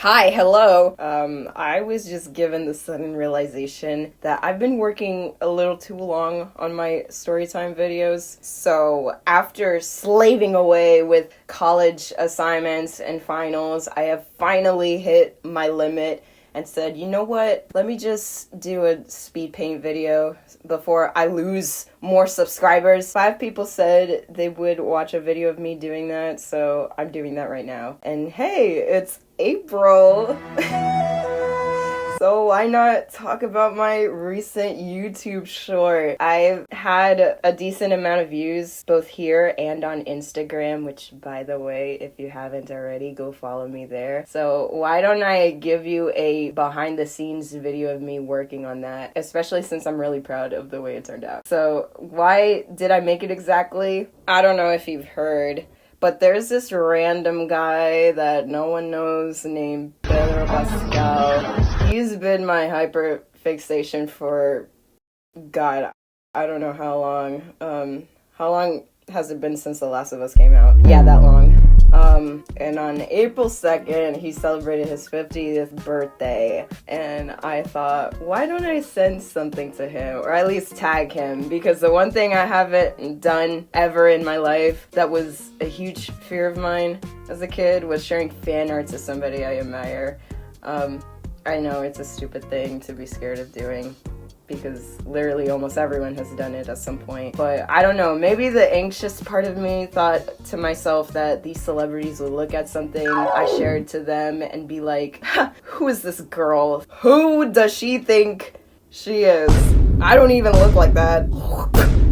Hi, hello. I was just given the sudden realization that I've been working a little too long on my storytime videos. So after slaving away with college assignments and finals, I have finally hit my limit and said, you know what, let me just do a speed paint video before I lose more subscribers. 5 people said they would watch a video of me doing that, so I'm doing that right now. And hey, it's April. So why not talk about my recent YouTube short? I've had a decent amount of views both here and on Instagram, which, by the way, if you haven't already, go follow me there. So why don't I give you a behind the scenes video of me working on that, especially since I'm really proud of the way it turned out. So why did I make it exactly? I don't know if you've heard, but there's this random guy that no one knows named Pedro Pascal. He's been my hyperfixation for, God, I don't know how long. How long has it been since The Last of Us came out? Yeah, that long. And on April 2nd, he celebrated his 50th birthday. And I thought, why don't I send something to him? Or at least tag him? Because the one thing I haven't done ever in my life that was a huge fear of mine as a kid was sharing fan art to somebody I admire. I know it's a stupid thing to be scared of doing, because literally almost everyone has done it at some point. But I don't know, maybe the anxious part of me thought to myself that these celebrities would look at something I shared to them and be like, who is this girl? Who does she think she is? I don't even look like that.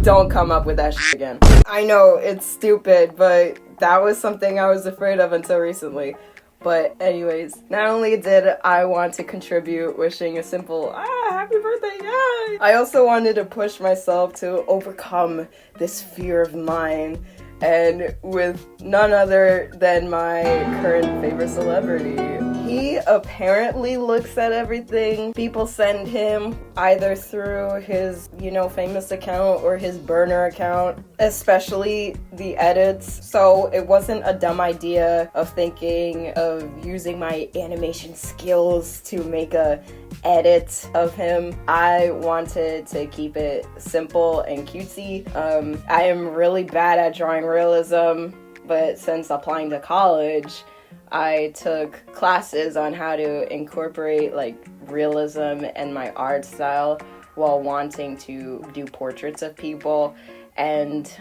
Don't come up with that shit again. I know, it's stupid, but that was something I was afraid of until recently. But anyways, not only did I want to contribute wishing a simple, happy birthday, yay! I also wanted to push myself to overcome this fear of mine, and with none other than my current favorite celebrity. He apparently looks at everything people send him, either through his, famous account or his burner account, especially the edits. So it wasn't a dumb idea of thinking of using my animation skills to make a edit of him. I wanted to keep it simple and cutesy. I am really bad at drawing realism, but since applying to college, I took classes on how to incorporate realism and my art style while wanting to do portraits of people, and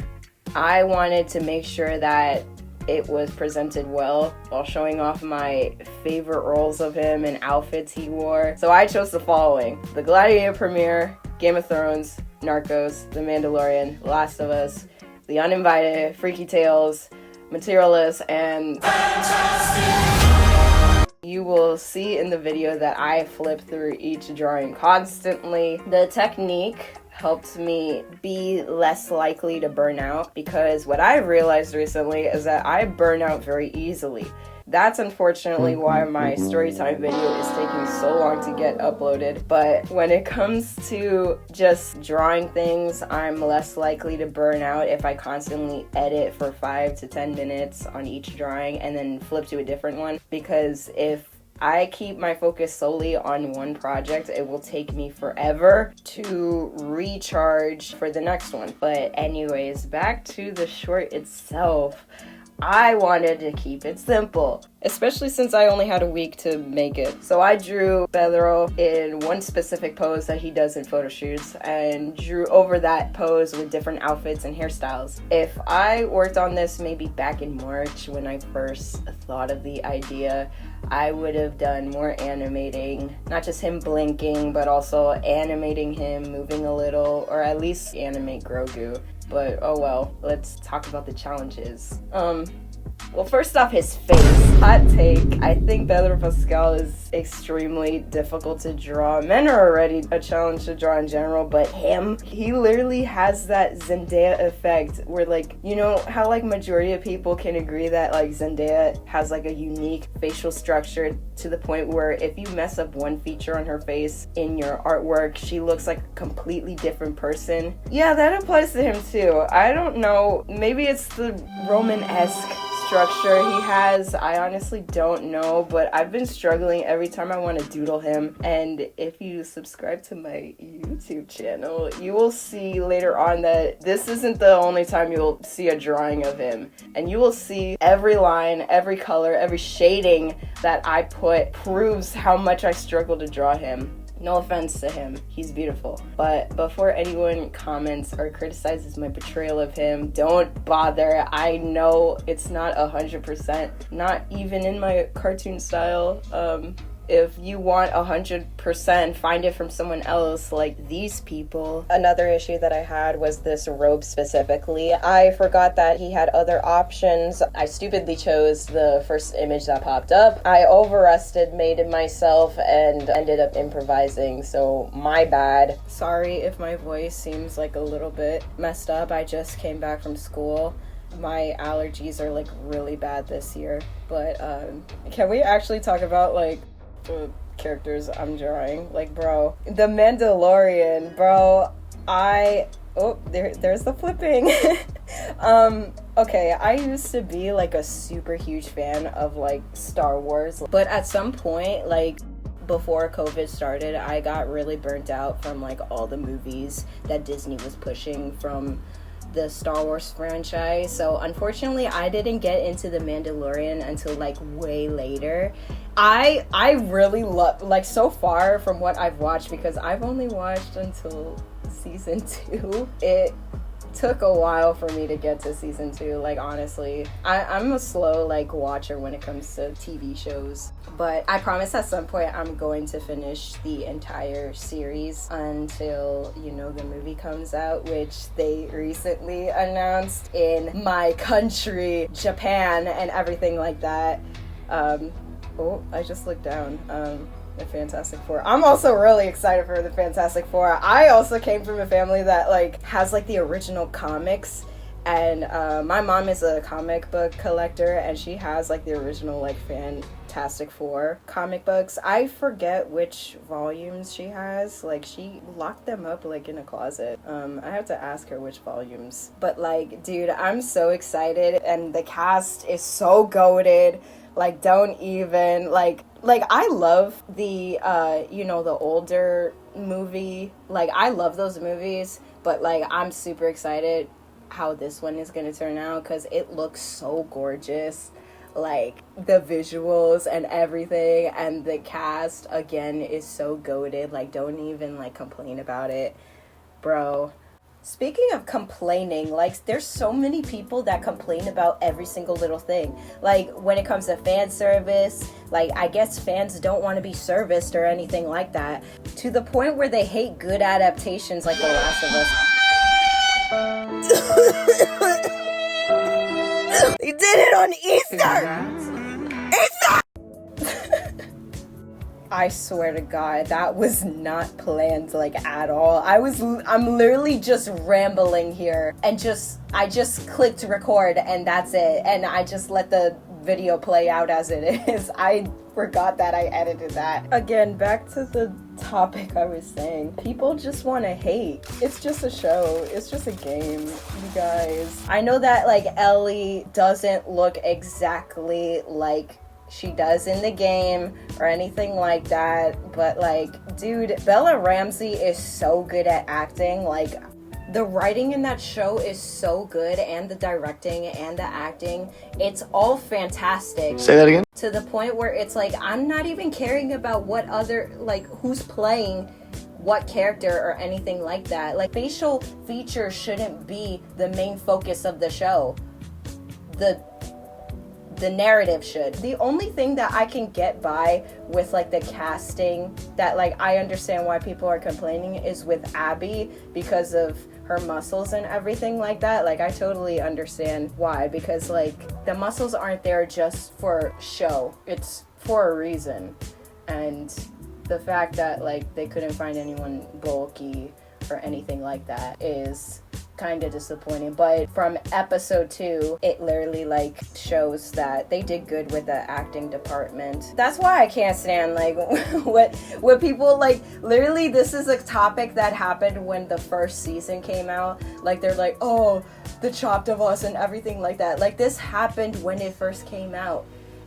I wanted to make sure that it was presented well while showing off my favorite roles of him and outfits he wore. So I chose the following: The Gladiator premiere, Game of Thrones, Narcos, The Mandalorian, Last of Us, The Uninvited, Freaky Tales, Materialist, and you will see in the video that I flip through each drawing constantly. The technique helped me be less likely to burn out, because what I've realized recently is that I burn out very easily. That's unfortunately why my storytime video is taking so long to get uploaded. But when it comes to just drawing things, I'm less likely to burn out if I constantly edit for 5 to 10 minutes on each drawing and then flip to a different one. Because if I keep my focus solely on one project, it will take me forever to recharge for the next one. But anyways, back to the short itself. I wanted to keep it simple, especially since I only had a week to make it. So I drew Pedro in one specific pose that he does in photo shoots, and drew over that pose with different outfits and hairstyles. If I worked on this maybe back in March when I first thought of the idea, I would have done more animating, not just him blinking, but also animating him moving a little, or at least animate Grogu. But oh well, let's talk about the challenges. Well, first off, his face. Hot take. I think Pedro Pascal is extremely difficult to draw. Men are already a challenge to draw in general, but him, he literally has that Zendaya effect where, how majority of people can agree that Zendaya has a unique facial structure to the point where if you mess up one feature on her face in your artwork, she looks like a completely different person. Yeah, that applies to him too. I don't know, maybe it's the Roman-esque structure he has, I honestly don't know, but I've been struggling every time I want to doodle him. And if you subscribe to my YouTube channel, you will see later on that this isn't the only time you'll see a drawing of him. And you will see every line, every color, every shading that I put proves how much I struggle to draw him. No offense to him, he's beautiful. But before anyone comments or criticizes my portrayal of him, don't bother. I know it's not 100%, not even in my cartoon style. If you want 100%, find it from someone else, like these people. Another issue that I had was this robe specifically. I forgot that he had other options. I stupidly chose the first image that popped up. I overestimated myself and ended up improvising, so my bad. Sorry if my voice seems like a little bit messed up. I just came back from school. My allergies are like really bad this year. But can we actually talk about like the characters I'm drawing? Like, bro, the Mandalorian, bro, there's the flipping. Okay, I used to be like a super huge fan of like Star Wars, but at some point, like before COVID started, I got really burnt out from like all the movies that Disney was pushing from the Star Wars franchise. So unfortunately, I didn't get into the Mandalorian until like way later. I really love, like, so far from what I've watched, because I've only watched until season 2. It took a while for me to get to season 2, like, honestly. I'm a slow, like, watcher when it comes to TV shows. But I promise at some point I'm going to finish the entire series until, you know, the movie comes out, which they recently announced in my country, Japan, and everything like that. I just looked down. The Fantastic Four. I'm also really excited for the Fantastic Four. I also came from a family that like has like the original comics, and my mom is a comic book collector, and she has like the original like Fantastic Four comic books. I forget which volumes she has. Like, she locked them up like in a closet. I have to ask her which volumes. But like, dude, I'm so excited, and the cast is so goated. Like, don't even, like I love the, you know, the older movie. Like, I love those movies, but, like, I'm super excited how this one is gonna turn out, because it looks so gorgeous. Like, the visuals and everything, and the cast, again, is so goated. Like, don't even, like, complain about it, bro. Speaking of complaining, like, there's so many people that complain about every single little thing. Like, when it comes to fan service, like, I guess fans don't want to be serviced or anything like that, to the point where they hate good adaptations like The Last of Us. They did it on Easter! Easter! I swear to God, that was not planned, like, at all. I'm literally just rambling here, and I just clicked record, and that's it. And I just let the video play out as it is. I forgot that I edited that. Again, back to the topic I was saying. People just want to hate. It's just a show. It's just a game, you guys. I know that, like, Ellie doesn't look exactly like she does in the game or anything like that, but like, dude, Bella Ramsey is so good at acting. Like, the writing in that show is so good, and the directing and the acting, it's all fantastic. Say that again? To the point where it's like, I'm not even caring about what other, like, who's playing what character or anything like that. Like, facial features shouldn't be the main focus of the show. The narrative should. The only thing that I can get by with, like, the casting that, like, I understand why people are complaining is with Abby, because of her muscles and everything like that. Like, I totally understand why, because, like, the muscles aren't there just for show. It's for a reason. And the fact that, like, they couldn't find anyone bulky or anything like that is kind of disappointing. But from episode 2, it literally, like, shows that they did good with the acting department. That's why I can't stand, like, what people, like, literally, this is a topic that happened when the first season came out. Like, they're like, oh, the chopped of us and everything like that. Like, this happened when it first came out.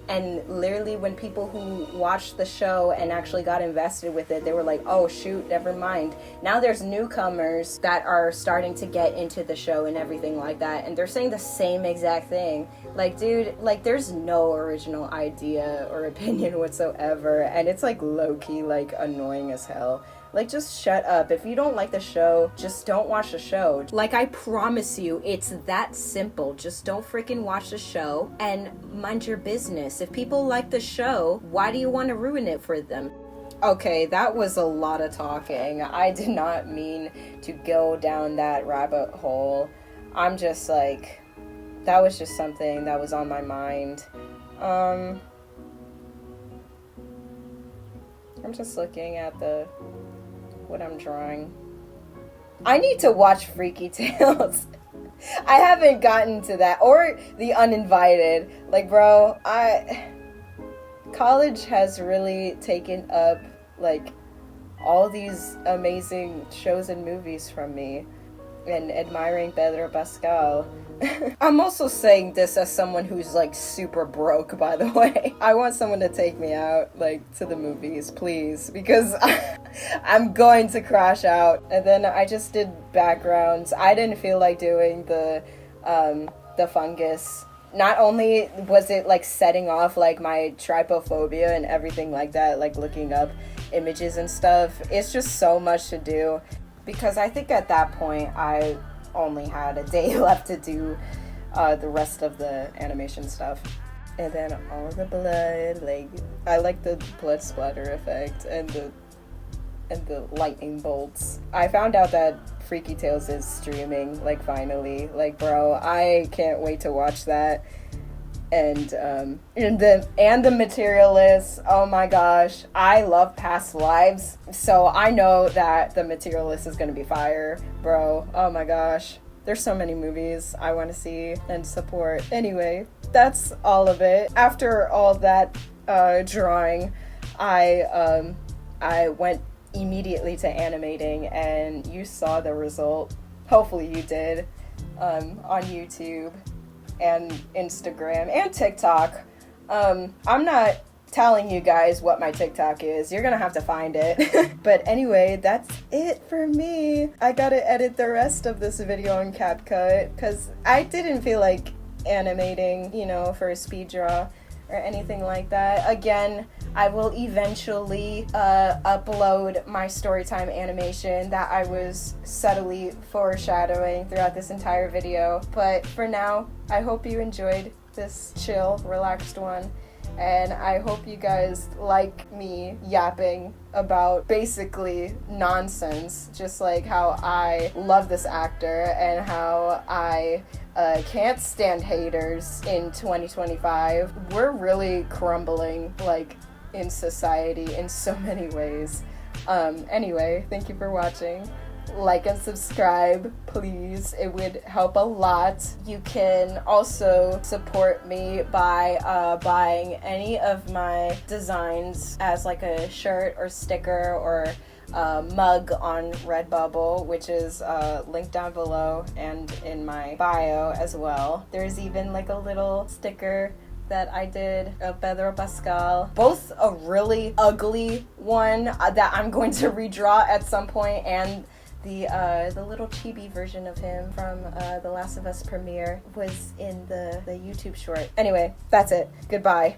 And literally when people who watched the show and actually got invested with it, they were like, oh shoot, never mind. Now there's newcomers that are starting to get into the show and everything like that, and they're saying the same exact thing. Like, dude, like, there's no original idea or opinion whatsoever, and it's like low-key like annoying as hell. Like, just shut up. If you don't like the show, just don't watch the show. Like, I promise you, it's that simple. Just don't freaking watch the show and mind your business. If people like the show, why do you want to ruin it for them? Okay, that was a lot of talking. I did not mean to go down that rabbit hole. I'm just like, that was just something that was on my mind. I'm just looking at what I'm drawing. I need to watch Freaky Tales. I haven't gotten to that, or The Uninvited. Like, bro, college has really taken up like all these amazing shows and movies from me, and admiring Pedro Pascal. I'm also saying this as someone who's like super broke, by the way. I want someone to take me out, like, to the movies, please, because I'm going to crash out. And then I just did backgrounds. I didn't feel like doing the fungus. Not only was it like setting off like my trypophobia and everything like that, like looking up images and stuff, it's just so much to do. Because I think at that point I only had a day left to do the rest of the animation stuff. And then all the blood, like, I like the blood splatter effect and the lightning bolts. I found out that Freaky Tales is streaming, like, finally. Like, bro, I can't wait to watch that. And the Materialist, oh my gosh, I love Past Lives, so I know that the Materialist is gonna be fire, bro. Oh my gosh, there's so many movies I want to see and support. Anyway, that's all of it. After all that drawing, I went immediately to animating, and you saw the result. Hopefully you did, on YouTube and Instagram and TikTok. I'm not telling you guys what my TikTok is. You're gonna have to find it. But anyway, that's it for me. I gotta edit the rest of this video in CapCut because I didn't feel like animating, you know, for a speed draw or anything like that. Again, I will eventually upload my storytime animation that I was subtly foreshadowing throughout this entire video. But for now, I hope you enjoyed this chill, relaxed one. And I hope you guys like me yapping about basically nonsense, just like how I love this actor and how I can't stand haters in 2025. We're really crumbling, like, in society in so many ways. Anyway, thank you for watching. Like and subscribe, please. It would help a lot. You can also support me by buying any of my designs as like a shirt or sticker or mug on Redbubble, which is linked down below and in my bio as well. There's even like a little sticker that I did of Pedro Pascal. Both a really ugly one that I'm going to redraw at some point, and the little chibi version of him from The Last of Us premiere was in the YouTube short. Anyway, that's it. Goodbye.